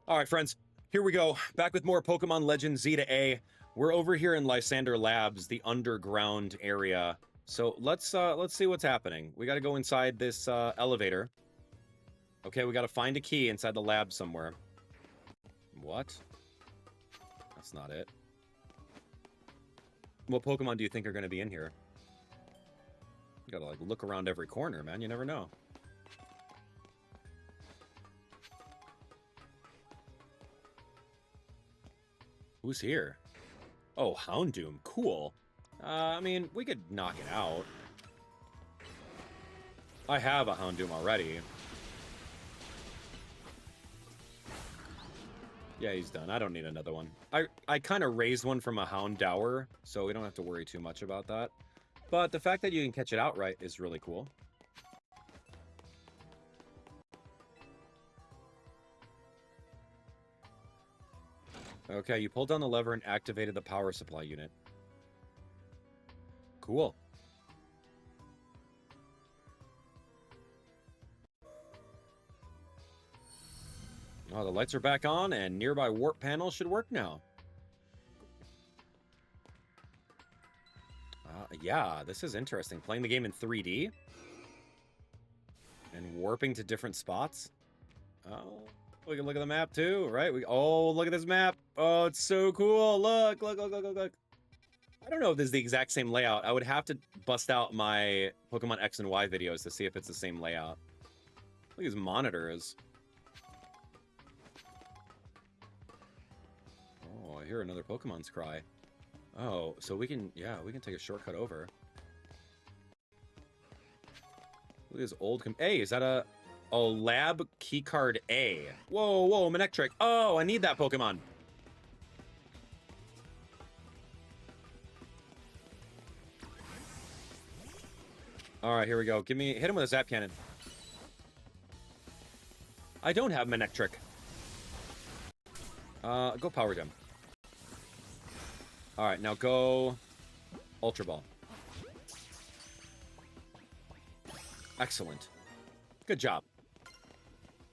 All right, friends, here we go. Back with more Pokemon Legends Z to A. We're over here in Lysandre Labs, the underground area. So let's see what's happening. We got to go inside this elevator. Okay, we got to find a key inside the lab somewhere. What? That's not it. What Pokemon do you think are going to be in here? You got to like look around every corner, man. You never know. Who's here? Oh, Houndoom. Cool. I mean, we could knock it out. I have a Houndoom already. Yeah, he's done. I don't need another one. I kind of raised one from a Houndour, so we don't have to worry too much about that. But the fact that you can catch it outright is really cool. Okay, you pulled down the lever and activated the power supply unit. Cool. Oh, the lights are back on, and nearby warp panels should work now. Yeah, this is interesting. Playing the game in 3D and warping to different spots. Oh, we can look at the map too, right? Oh, look at this map. Oh, it's so cool. Look. I don't know if this is the exact same layout. I would have to bust out my Pokemon X and Y videos to see if it's the same layout. Look at these monitors. Oh, I hear another Pokemon's cry. Oh, so we can, yeah, we can take a shortcut over. Look at this old, hey, is that a lab keycard A? Whoa, Manectric. Oh, I need that Pokemon. All right, here we go. Hit him with a Zap Cannon. I don't have Manectric. Go Power Gem. All right, now go Ultra Ball. Excellent. Good job.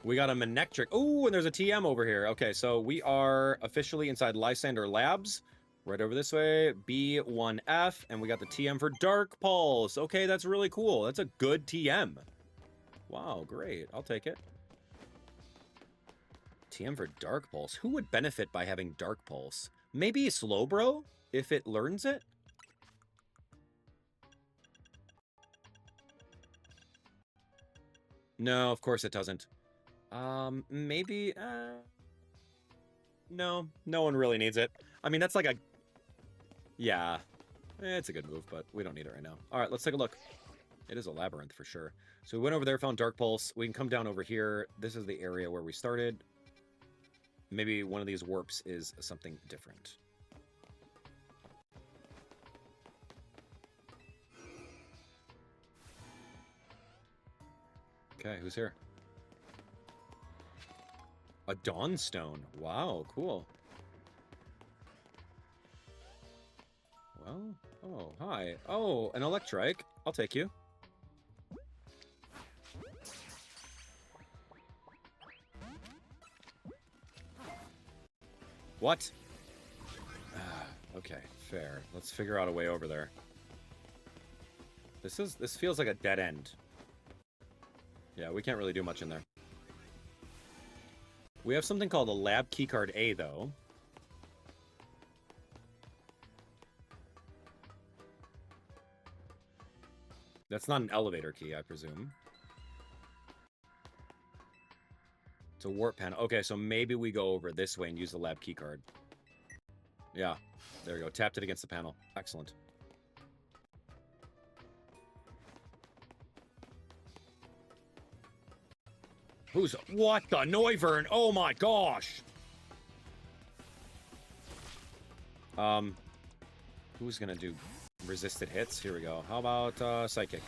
We got a Manectric. Oh, and there's a TM over here. Okay, so we are officially inside Lysandre Labs. Right over this way, B1F, and we got the TM for Dark Pulse. Okay, that's really cool. That's a good TM. Wow, great. I'll take it. TM for Dark Pulse. Who would benefit by having Dark Pulse? Maybe Slowbro, if it learns it? No, of course it doesn't. Maybe, no one really needs it. I mean, that's like a, yeah, it's a good move, but we don't need it right now. All right, let's take a look. It is a labyrinth for sure. So we went over there, found Dark Pulse. We can come down over here. This is the area where we started. Maybe one of these warps is something different. Okay, who's here? A Dawnstone. Wow, cool. Well, oh, hi. Oh, an Electrike. I'll take you. What? Okay, fair. Let's figure out a way over there. This feels like a dead end. Yeah, we can't really do much in there. We have something called a Lab Keycard A, though. That's not an elevator key, I presume. It's a warp panel. Okay, so maybe we go over this way and use the Lab Keycard. Yeah, there we go. Tapped it against the panel. Excellent. What the Noivern? Oh my gosh! Who's gonna do resisted hits? Here we go. How about, Psychic?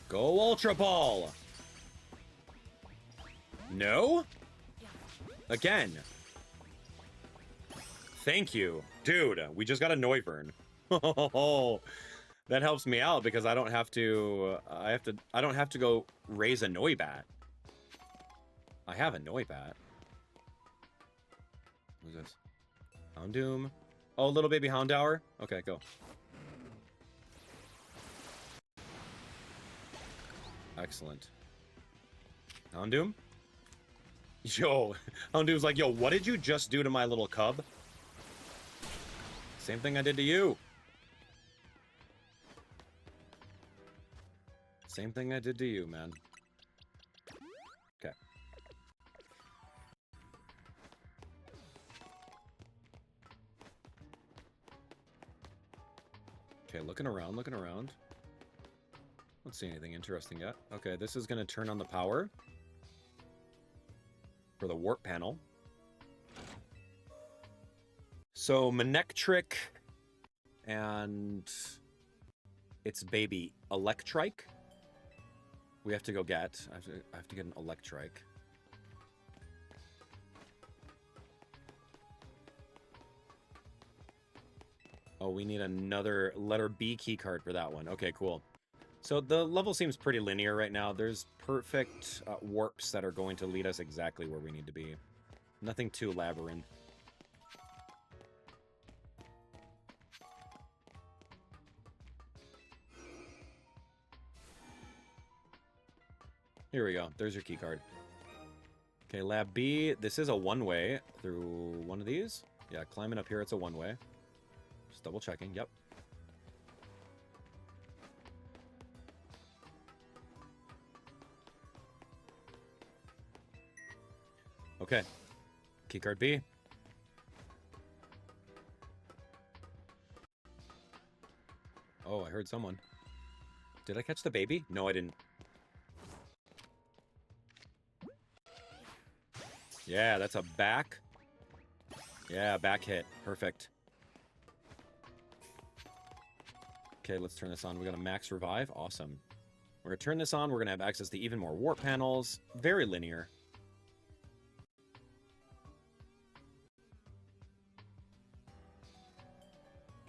Go Ultra Ball! No? Again. Thank you. Dude, we just got a Noivern. That helps me out because I don't have to. I don't have to go raise a Noibat. I have a Noibat. Who's this? Houndoom. Oh, little baby Houndour. Okay, go. Excellent. Houndoom? Yo, Houndoom's like, yo, what did you just do to my little cub? Same thing I did to you. Same thing I did to you, man. Okay. Okay, looking around, looking around. Don't see anything interesting yet. Okay, this is going to turn on the power for the warp panel. So, Manectric and its baby Electrike. We have to go get. I have to get an Electrike. Oh, we need another letter B key card for that one. Okay, cool. So the level seems pretty linear right now. There's perfect warps that are going to lead us exactly where we need to be. Nothing too labyrinth. Here we go. There's your key card. Okay, Lab B. This is a one-way through one of these. Yeah, climbing up here, it's a one-way. Just double checking. Yep. Okay. Keycard B. Oh, I heard someone. Did I catch the baby? No, I didn't. Yeah, that's a back. Yeah, back hit. Perfect. Okay, let's turn this on. We got a max revive. Awesome. We're going to turn this on. We're going to have access to even more warp panels. Very linear.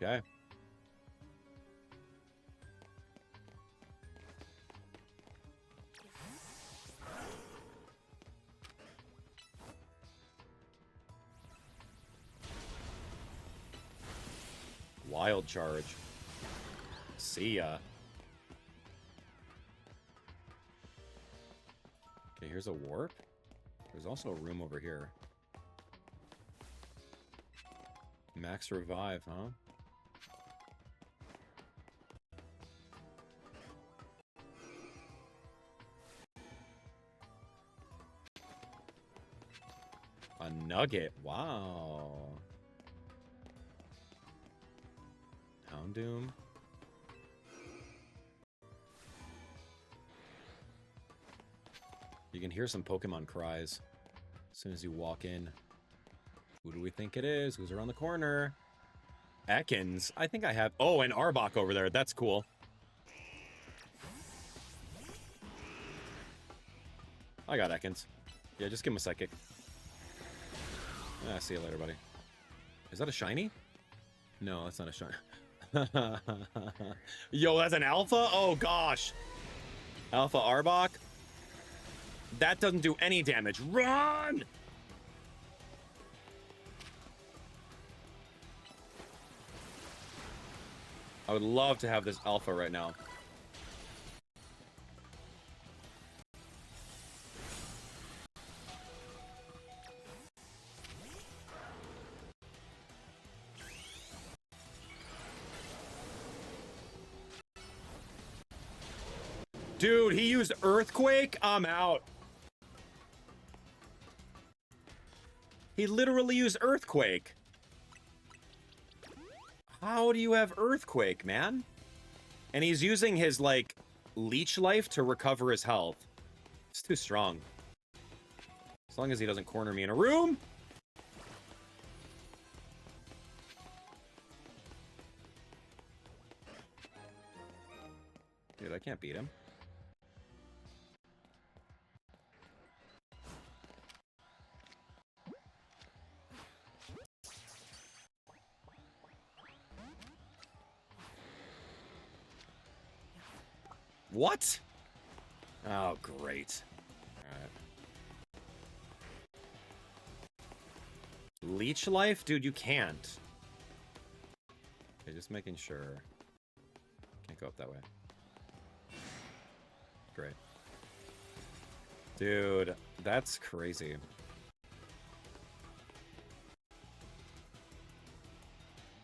Okay. Wild charge. See ya. Okay, here's a warp. There's also a room over here. Max revive, huh? A nugget. Wow. Houndoom. You can hear some Pokemon cries as soon as you walk in. Who do we think it is? Who's around the corner? Ekans. I think I have... Oh, and Arbok over there. That's cool. I got Ekans. Yeah, just give him a psychic. Ah, see you later, buddy. Is that a shiny? No, that's not a shiny. Yo, that's an alpha? Oh, gosh. Alpha Arbok? That doesn't do any damage. Run! I would love to have this alpha right now. Dude, he used Earthquake? I'm out. He literally used Earthquake. How do you have Earthquake, man? And he's using his, like, Leech Life to recover his health. It's too strong. As long as he doesn't corner me in a room. Dude, I can't beat him. What? Oh, great. Alright. Leech life? Dude, you can't. Okay, just making sure. Can't go up that way. Great. Dude, that's crazy.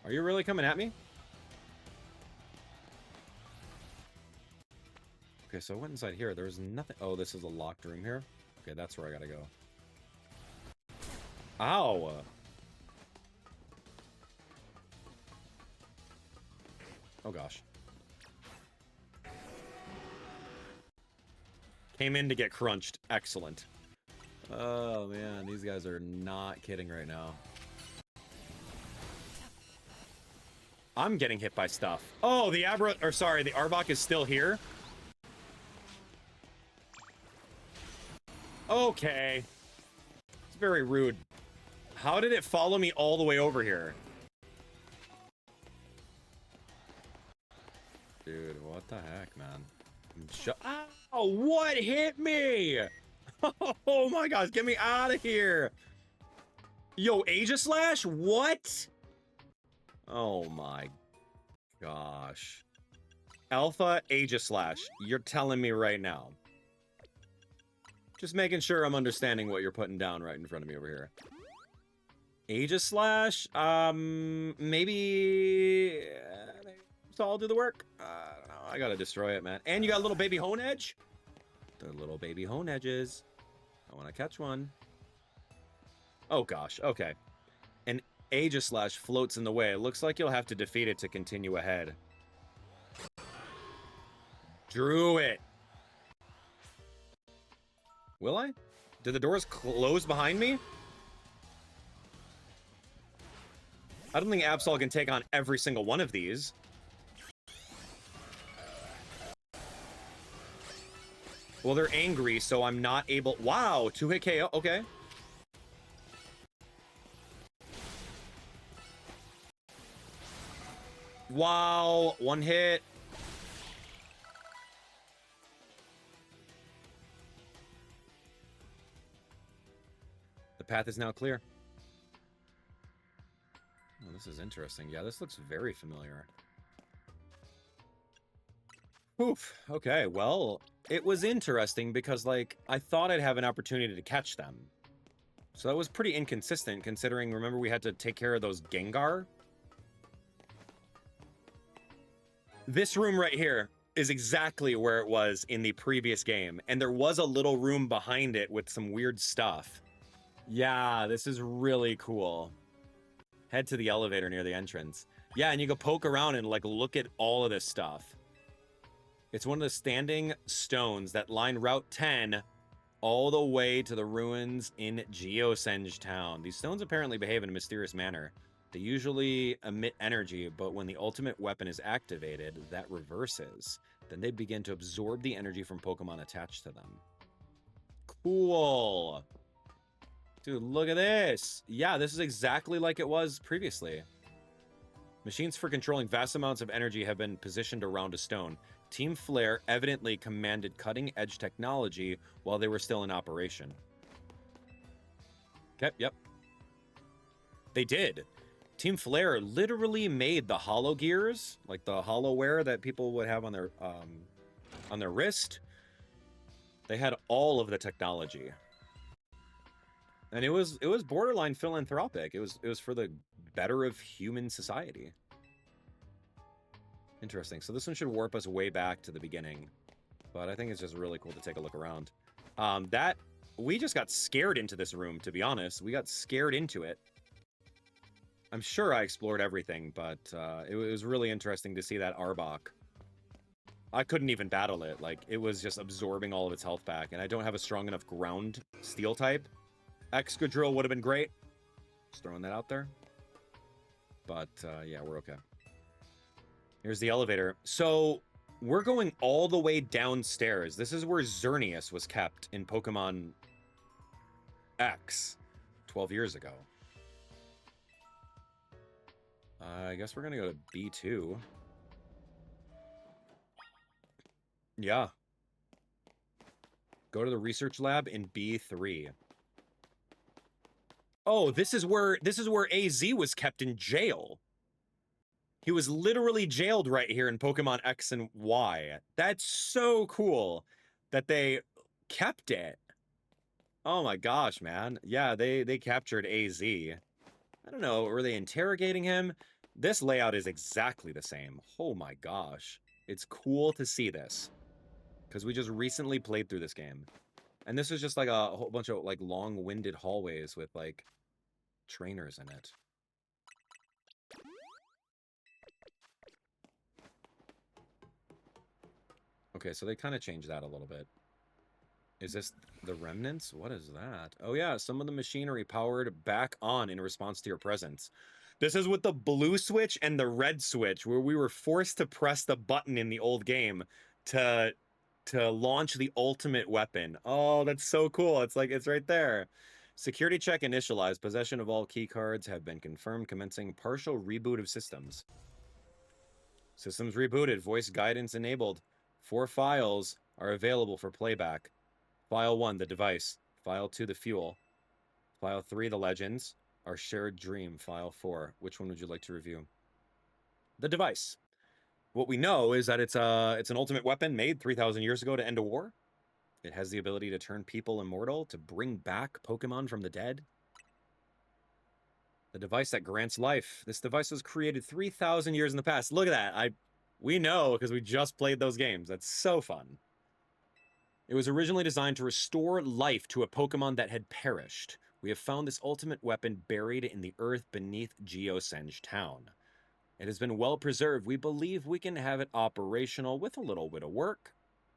Are you really coming at me? Okay, so I went inside here. There was nothing. Oh, this is a locked room here? Okay, that's where I gotta go. Ow! Oh, gosh. Came in to get crunched. Excellent. Oh, man. These guys are not kidding right now. I'm getting hit by stuff. Oh, the Arbok is still here? Okay. It's very rude. How did it follow me all the way over here? Dude, what the heck, man? Ow, what hit me? Oh my gosh, get me out of here. Yo, Aegislash? What? Oh my gosh. Alpha Aegislash, you're telling me right now. Just making sure I'm understanding what you're putting down right in front of me over here. Aegislash? Maybe... so I'll do the work. I don't know. I gotta destroy it, man. And you got a little baby hone edge? The little baby hone edges. I want to catch one. Oh, gosh. Okay. An Aegislash floats in the way. It looks like you'll have to defeat it to continue ahead. Drew it. Will I? Did the doors close behind me? I don't think Absol can take on every single one of these. Well, they're angry, so I'm not able... Wow, 2-hit KO. Okay. Wow, 1 hit. The path is now clear. Oh, this is interesting. Yeah, this looks very familiar. Oof. Okay, well, it was interesting because, like, I thought I'd have an opportunity to catch them. So that was pretty inconsistent, considering, remember, we had to take care of those Gengar? This room right here is exactly where it was in the previous game, and there was a little room behind it with some weird stuff. Yeah, this is really cool. Head to the elevator near the entrance. Yeah, and you go poke around and, like, look at all of this stuff. It's one of the standing stones that line Route 10 all the way to the ruins in Geosenge Town. These stones apparently behave in a mysterious manner. They usually emit energy, but when the ultimate weapon is activated, that reverses. Then they begin to absorb the energy from Pokemon attached to them. Cool. Dude, look at this. Yeah, this is exactly like it was previously. Machines for controlling vast amounts of energy have been positioned around a stone. Team Flare evidently commanded cutting-edge technology while they were still in operation. Okay, yep. They did. Team Flare literally made the hollow gears, like the hollow wear that people would have on their wrist. They had all of the technology. And it was borderline philanthropic. It was for the better of human society. Interesting. So this one should warp us way back to the beginning. But I think it's just really cool to take a look around. We just got scared into this room, to be honest. We got scared into it. I'm sure I explored everything, but it was really interesting to see that Arbok. I couldn't even battle it. Like, it was just absorbing all of its health back, and I don't have a strong enough ground steel type. Excadrill would have been great. Just throwing that out there. But, yeah, we're okay. Here's the elevator. So, we're going all the way downstairs. This is where Xerneas was kept in Pokemon X 12 years ago. I guess we're going to go to B2. Yeah. Go to the research lab in B3. Oh, this is where AZ was kept in jail. He was literally jailed right here in Pokemon X and Y. That's so cool that they kept it. Oh my gosh, man. Yeah, they captured AZ. I don't know, were they interrogating him? This layout is exactly the same. Oh my gosh. It's cool to see this. Because we just recently played through this game. And this is just like a whole bunch of like long-winded hallways with like trainers in it. Okay, so they kind of changed that a little bit. Is this the remnants? What is that? Oh yeah, some of the machinery powered back on in response to your presence. This is with the blue switch and the red switch, where we were forced to press the button in the old game to launch the ultimate weapon. Oh, that's so cool. It's like it's right there. Security check initialized. Possession of all key cards have been confirmed, commencing partial reboot of systems. Systems rebooted. Voice guidance enabled. 4 files are available for playback. File 1, the device. File 2, the fuel. File 3, the legends. Our shared dream. File 4. Which one would you like to review? The device. What we know is that it's an ultimate weapon made 3,000 years ago to end a war. It has the ability to turn people immortal, to bring back Pokemon from the dead. The device that grants life. This device was created 3,000 years in the past. Look at that. We know because we just played those games. That's so fun. It was originally designed to restore life to a Pokemon that had perished. We have found this ultimate weapon buried in the earth beneath Geosenge Town. It has been well preserved. We believe we can have it operational with a little bit of work,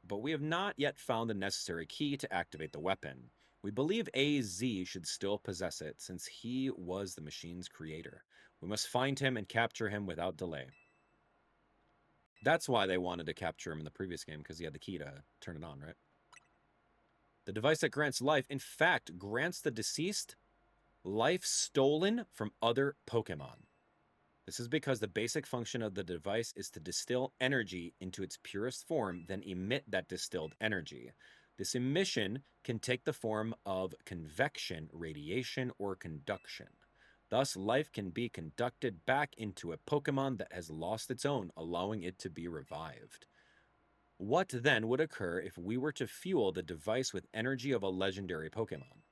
but we have not yet found the necessary key to activate the weapon. We believe AZ should still possess it, since he was the machine's creator. We must find him and capture him without delay. That's why they wanted to capture him in the previous game, because he had the key to turn it on, right? The device that grants life, in fact, grants the deceased life stolen from other Pokemon. This is because the basic function of the device is to distill energy into its purest form, then emit that distilled energy. This emission can take the form of convection, radiation, or conduction. Thus, life can be conducted back into a Pokemon that has lost its own, allowing it to be revived. What then would occur if we were to fuel the device with energy of a legendary Pokemon?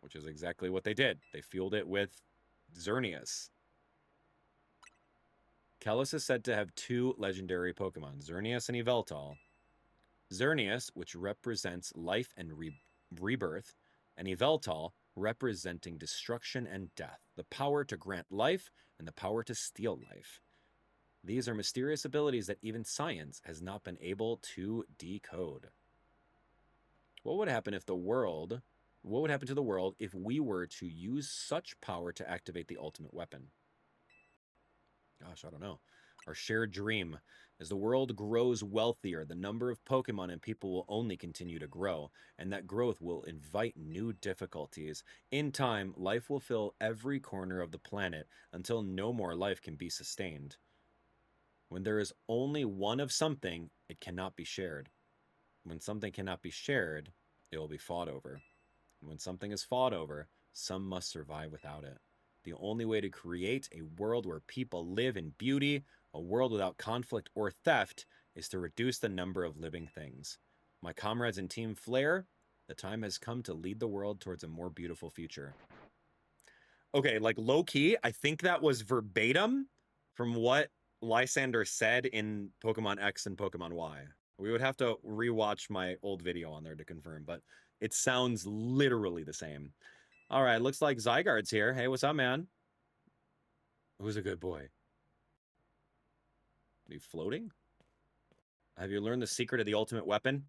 Which is exactly what they did. They fueled it with Xerneas. Kalos is said to have 2 legendary Pokemon, Xerneas and Yveltal. Xerneas, which represents life and rebirth, and Yveltal, representing destruction and death, the power to grant life and the power to steal life. These are mysterious abilities that even science has not been able to decode. What would happen if what would happen to the world if we were to use such power to activate the ultimate weapon? Gosh, I don't know. Our shared dream. As the world grows wealthier, the number of Pokemon and people will only continue to grow, and that growth will invite new difficulties. In time, life will fill every corner of the planet until no more life can be sustained. When there is only one of something, it cannot be shared. When something cannot be shared, it will be fought over. And when something is fought over, some must survive without it. The only way to create a world where people live in beauty, a world without conflict or theft, is to reduce the number of living things. My comrades in Team Flare, the time has come to lead the world towards a more beautiful future. Okay, like low-key, I think that was verbatim from what Lysandre said in Pokemon X and Pokemon Y. We would have to rewatch my old video on there to confirm, but it sounds literally the same. All right, looks like Zygarde's here. Hey, what's up, man? Who's a good boy? Are you floating? Have you learned the secret of the ultimate weapon?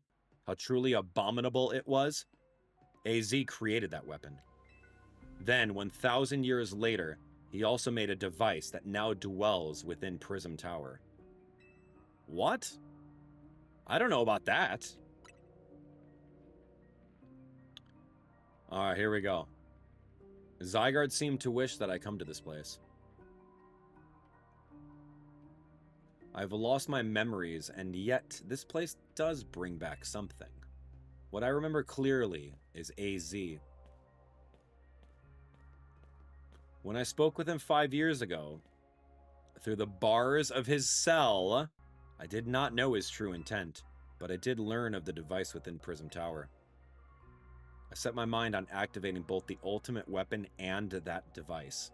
How truly abominable it was? AZ created that weapon. Then, 1,000 years later, he also made a device that now dwells within Prism Tower. What? I don't know about that. All right, here we go. Zygarde seemed to wish that I come to this place. I've lost my memories, and yet this place does bring back something. What I remember clearly is AZ. When I spoke with him 5 years ago, through the bars of his cell, I did not know his true intent, but I did learn of the device within Prism Tower. I set my mind on activating both the ultimate weapon and that device.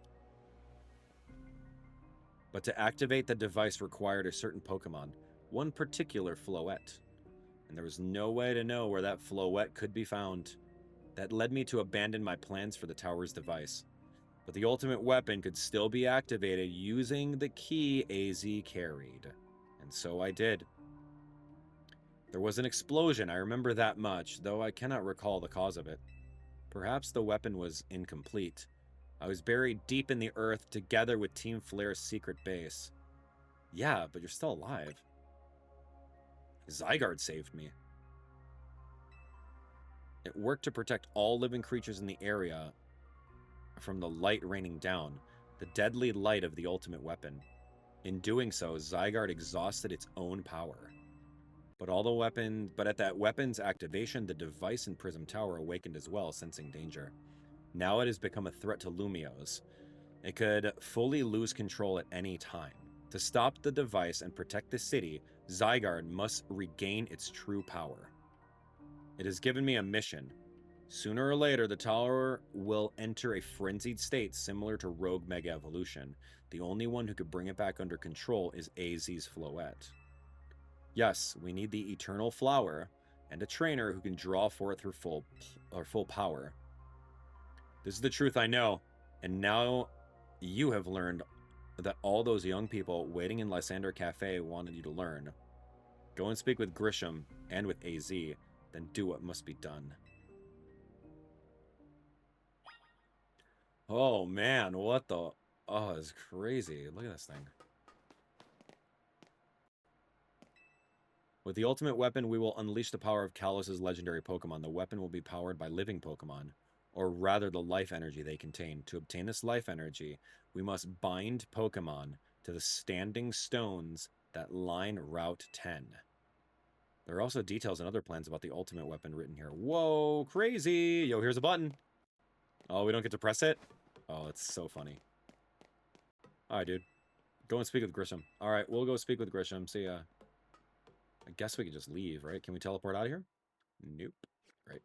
But to activate the device required a certain Pokemon, one particular Floette. And there was no way to know where that Floette could be found. That led me to abandon my plans for the tower's device. But the ultimate weapon could still be activated using the key AZ carried. And so I did. There was an explosion, I remember that much, though I cannot recall the cause of it. Perhaps the weapon was incomplete. I was buried deep in the earth together with Team Flare's secret base. Yeah, but you're still alive. Zygarde saved me. It worked to protect all living creatures in the area from the light raining down, the deadly light of the ultimate weapon. In doing so, Zygarde exhausted its own power. But at that weapon's activation, the device in Prism Tower awakened as well, sensing danger. Now it has become a threat to Lumiose. It could fully lose control at any time. To stop the device and protect the city, Zygarde must regain its true power. It has given me a mission. Sooner or later, the tower will enter a frenzied state similar to Rogue Mega Evolution. The only one who could bring it back under control is AZ's Floette. Yes, we need the Eternal Flower and a trainer who can draw forth her full power. This is the truth I know, and now you have learned that all those young people waiting in Lysandre Cafe wanted you to learn. Go and speak with Grisham and with AZ, then do what must be done. Oh man, what the... Oh, it's crazy. Look at this thing. With the ultimate weapon, we will unleash the power of Kalos's legendary Pokemon. The weapon will be powered by living Pokemon, or rather the life energy they contain. To obtain this life energy, we must bind Pokemon to the standing stones that line Route 10. There are also details and other plans about the ultimate weapon written here. Whoa, crazy! Yo, here's a button. Oh, we don't get to press it? Oh, it's so funny. Alright, dude. Go and speak with Grisham. Alright, we'll go speak with Grisham. See ya. I guess we can just leave, right? Can we teleport out of here? Nope. Great.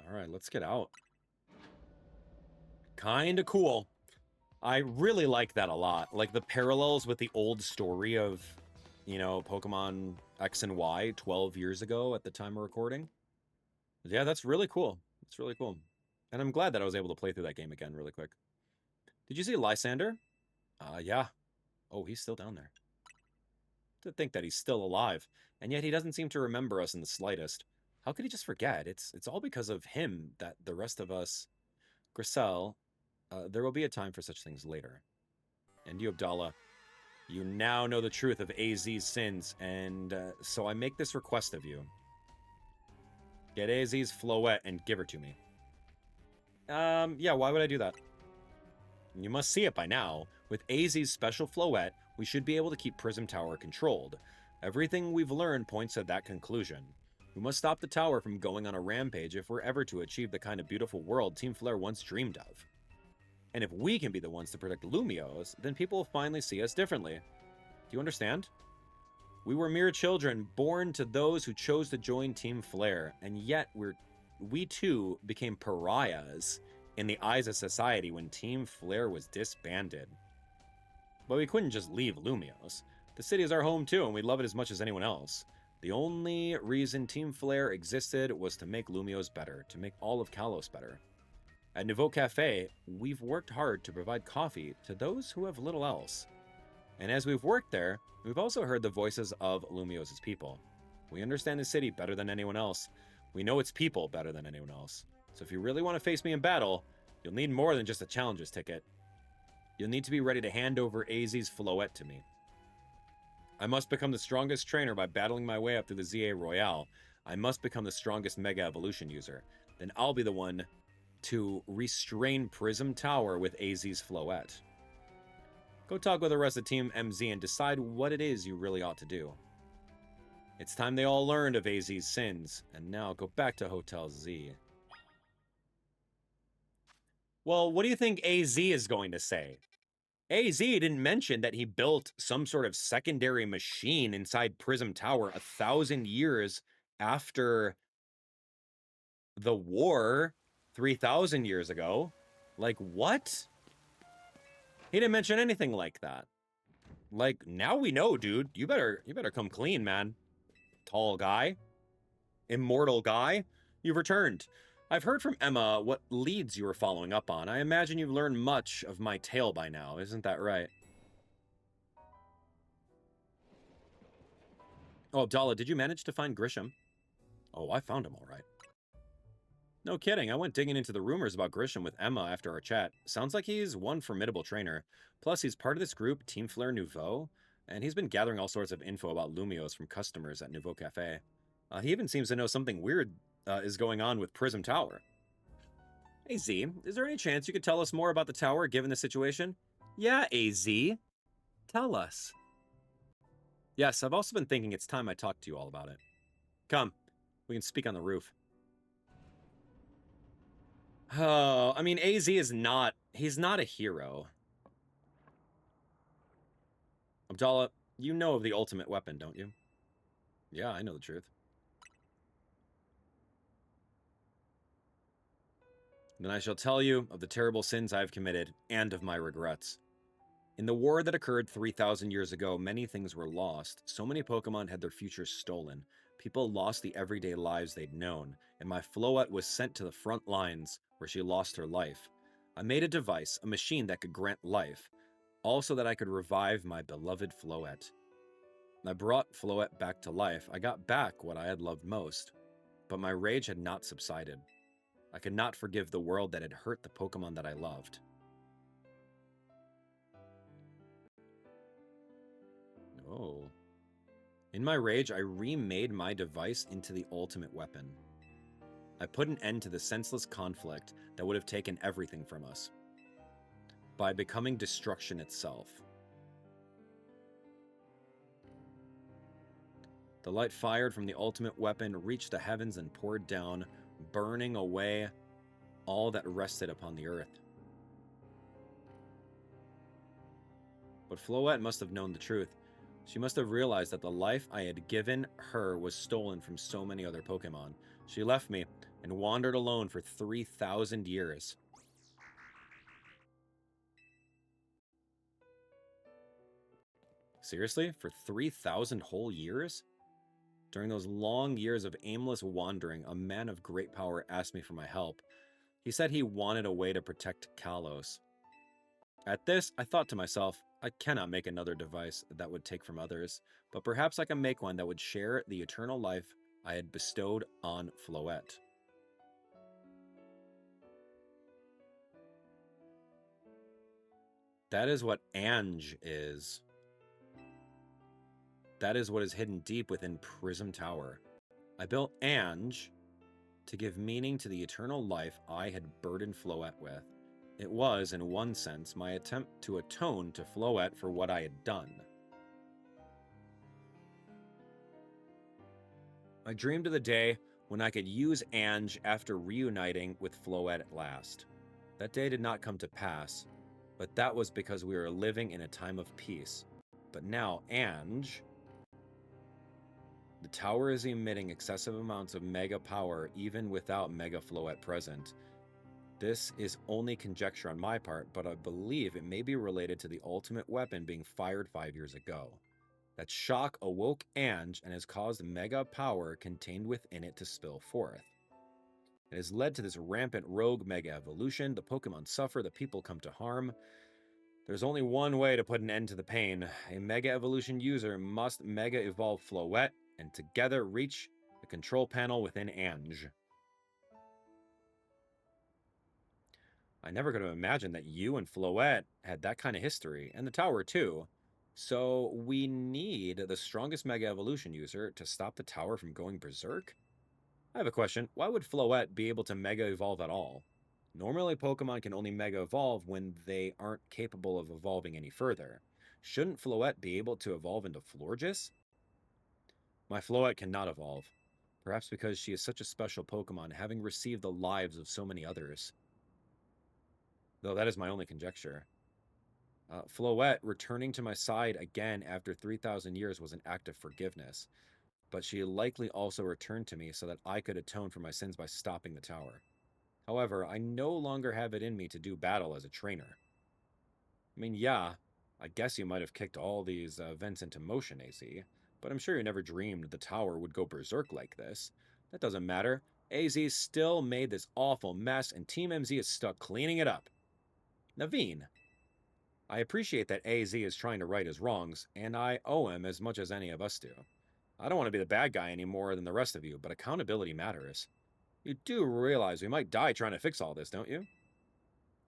Alright, let's get out. Kinda cool. I really like that a lot. Like, the parallels with the old story of, you know, Pokemon X and Y 12 years ago at the time of recording. Yeah, that's really cool. It's really cool. And I'm glad that I was able to play through that game again really quick. Did you see Lysandre? Yeah. Oh, he's still down there. To think that he's still alive, and yet he doesn't seem to remember us in the slightest. How could he just forget? It's all because of him that the rest of us... Grisel, there will be a time for such things later. And you, Abdallah, you now know the truth of AZ's sins, and so I make this request of you. Get AZ's Floette and give her to me. Yeah, why would I do that? You must see it by now. With AZ's special Floette, we should be able to keep Prism Tower controlled. Everything we've learned points to that conclusion. We must stop the tower from going on a rampage if we're ever to achieve the kind of beautiful world Team Flare once dreamed of. And if we can be the ones to protect Lumiose, then people will finally see us differently. Do you understand? We were mere children, born to those who chose to join Team Flare, and yet we too became pariahs in the eyes of society when Team Flare was disbanded. But we couldn't just leave Lumiose. The city is our home too, and we love it as much as anyone else. The only reason Team Flare existed was to make Lumiose better, to make all of Kalos better. At Nouveau Cafe, we've worked hard to provide coffee to those who have little else. And as we've worked there, we've also heard the voices of Lumiose's people. We understand the city better than anyone else. We know its people better than anyone else. So if you really want to face me in battle, you'll need more than just a challenger's ticket. You'll need to be ready to hand over AZ's Floette to me. I must become the strongest trainer by battling my way up through the ZA Royale. I must become the strongest Mega Evolution user. Then I'll be the one to restrain Prism Tower with AZ's Floette. Go talk with the rest of Team MZ and decide what it is you really ought to do. It's time they all learned of AZ's sins, and now go back to Hotel Z. Well, what do you think AZ is going to say? AZ didn't mention that he built some sort of secondary machine inside Prism Tower 1,000 years after the war 3,000 years ago. Like, what? He didn't mention anything like that. Like, now we know, dude. You better come clean, man. Tall guy. Immortal guy. You've returned. I've heard from Emma what leads you were following up on. I imagine you've learned much of my tale by now. Isn't that right? Oh, Abdallah, did you manage to find Grisham? Oh, I found him all right. No kidding, I went digging into the rumors about Grisham with Emma after our chat. Sounds like he's one formidable trainer. Plus, he's part of this group, Team Flare Nouveau, and he's been gathering all sorts of info about Lumios from customers at Nouveau Cafe. He even seems to know something weird is going on with Prism Tower. Hey, Z, is there any chance you could tell us more about the tower given the situation? Yeah, AZ. Tell us. Yes, I've also been thinking it's time I talked to you all about it. Come, we can speak on the roof. Oh, I mean, AZ is not... He's not a hero. Abdallah, you know of the ultimate weapon, don't you? Yeah, I know the truth. Then I shall tell you of the terrible sins I have committed, and of my regrets. In the war that occurred 3,000 years ago, many things were lost. So many Pokemon had their futures stolen. People lost the everyday lives they'd known, and my Floette was sent to the front lines, where she lost her life. I made a device, a machine that could grant life, also that I could revive my beloved Floette. I brought Floette back to life. I got back what I had loved most, but my rage had not subsided. I could not forgive the world that had hurt the Pokemon that I loved. Oh. In my rage, I remade my device into the ultimate weapon. I put an end to the senseless conflict that would have taken everything from us by becoming destruction itself. The light fired from the ultimate weapon reached the heavens and poured down, burning away all that rested upon the earth. But Floette must have known the truth. She must have realized that the life I had given her was stolen from so many other Pokemon. She left me and wandered alone for 3,000 years. Seriously? For 3,000 whole years? During those long years of aimless wandering, a man of great power asked me for my help. He said he wanted a way to protect Kalos. At this, I thought to myself, I cannot make another device that would take from others, but perhaps I can make one that would share the eternal life I had bestowed on Floette. That is what Ange is. That is what is hidden deep within Prism Tower. I built Ange to give meaning to the eternal life I had burdened Floette with. It was, in one sense, my attempt to atone to Floette for what I had done. I dreamed of the day when I could use Ange after reuniting with Floette at last. That day did not come to pass, but that was because we were living in a time of peace. But now, Ange... The tower is emitting excessive amounts of Mega power even without Mega Floette present. This is only conjecture on my part, but I believe it may be related to the ultimate weapon being fired 5 years ago. That shock awoke Ange and has caused Mega power contained within it to spill forth. It has led to this rampant rogue Mega evolution. The Pokemon suffer, the people come to harm. There's only one way to put an end to the pain. A Mega Evolution user must Mega Evolve Floette and together reach the control panel within Ange. I never could have imagined that you and Floette had that kind of history, and the tower too. So we need the strongest Mega Evolution user to stop the tower from going berserk? I have a question. Why would Floette be able to Mega Evolve at all? Normally, Pokemon can only Mega Evolve when they aren't capable of evolving any further. Shouldn't Floette be able to evolve into Florges? My Floette cannot evolve. Perhaps because she is such a special Pokemon, having received the lives of so many others. Though that is my only conjecture. Floette returning to my side again after 3,000 years was an act of forgiveness, but she likely also returned to me so that I could atone for my sins by stopping the tower. However, I no longer have it in me to do battle as a trainer. I mean, yeah, I guess you might have kicked all these events into motion, AZ, but I'm sure you never dreamed the tower would go berserk like this. That doesn't matter. AZ still made this awful mess, and Team MZ is stuck cleaning it up. Naveen. I appreciate that AZ is trying to right his wrongs, and I owe him as much as any of us do. I don't want to be the bad guy any more than the rest of you, but accountability matters. You do realize we might die trying to fix all this, don't you?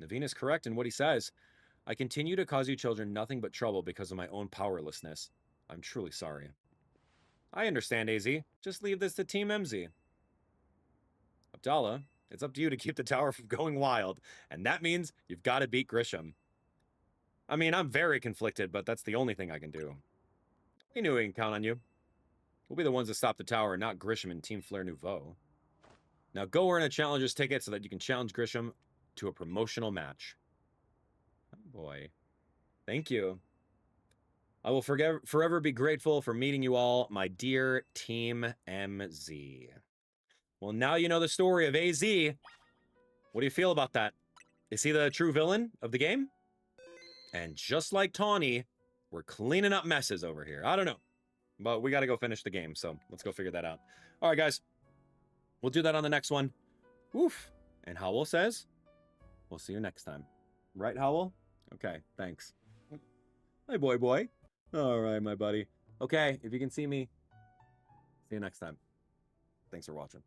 Naveen is correct in what he says. I continue to cause you children nothing but trouble because of my own powerlessness. I'm truly sorry. I understand, AZ. Just leave this to Team MZ. Abdallah, it's up to you to keep the tower from going wild, and that means you've got to beat Grisham. I mean, I'm very conflicted, but that's the only thing I can do. We knew we can count on you. We'll be the ones to stop the tower, not Grisham and Team Flare Nouveau. Now go earn a challenger's ticket so that you can challenge Grisham to a promotional match. Oh boy. Thank you. I will forever be grateful for meeting you all, my dear Team MZ. Well, now you know the story of AZ. What do you feel about that? Is he the true villain of the game? And just like Tawny, we're cleaning up messes over here. I don't know. But we got to go finish the game, so let's go figure that out. All right, guys. We'll do that on the next one. Woof. And Howell says, we'll see you next time. Right, Howell? Okay, thanks. Hi, boy. All right, my buddy. Okay, if you can see me, see you next time. Thanks for watching.